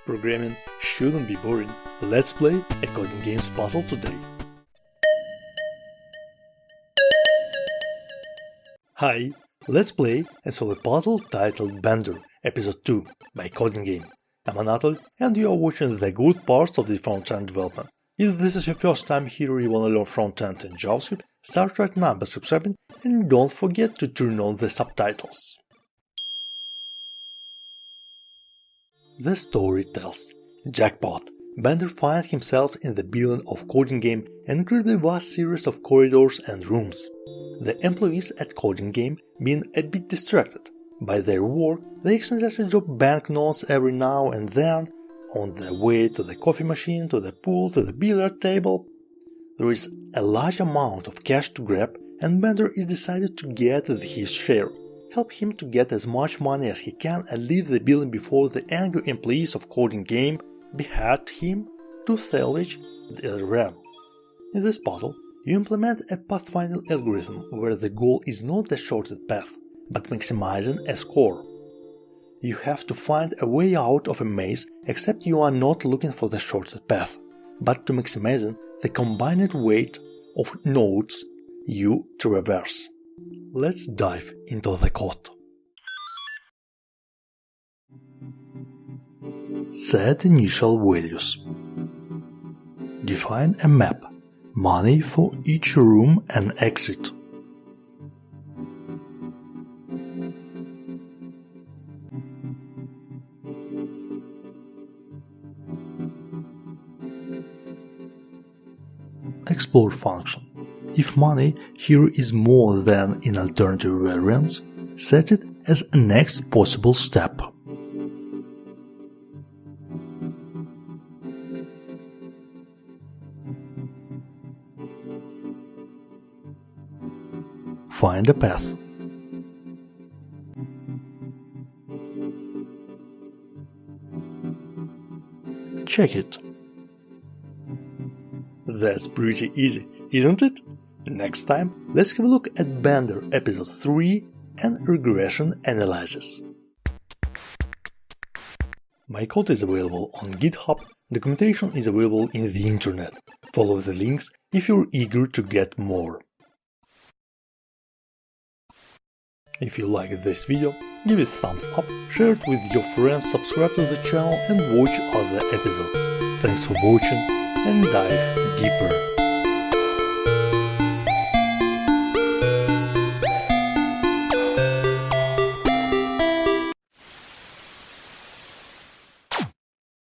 Programming shouldn't be boring. Let's play a Codingame's puzzle today. Hi, let's play and solve a puzzle titled Bender, Episode 2 by Codingame. I'm Anatol and you are watching the good parts of the FrontEnd development. If this is your first time here or you want to learn FrontEnd and JavaScript, start right now by subscribing and don't forget to turn on the subtitles. The story tells: Jackpot! Bender finds himself in the building of Codingame, an incredibly vast series of corridors and rooms. The employees at Codingame, being a bit distracted by their work, they accidentally drop banknotes every now and then on their way to the coffee machine, to the pool, to the billiard table. There is a large amount of cash to grab, and Bender is decided to get his share. Help him to get as much money as he can and leave the building before the angry employees of Codingame behead him to salvage the RAM. In this puzzle, you implement a pathfinding algorithm where the goal is not the shortest path, but maximizing a score. You have to find a way out of a maze, except you are not looking for the shortest path, but to maximizing the combined weight of nodes you traverse. Let's dive into the code. Set initial values. Define a map, money for each room and exit. Explore function. If money here is more than in alternative variants, set it as a next possible step. Find a path. Check it. That's pretty easy, isn't it? Next time, let's have a look at Bender Episode 3 and regression analysis. My code is available on GitHub, documentation is available in the internet. Follow the links if you're eager to get more. If you liked this video, give it a thumbs up, share it with your friends, subscribe to the channel and watch other episodes. Thanks for watching and dive deeper.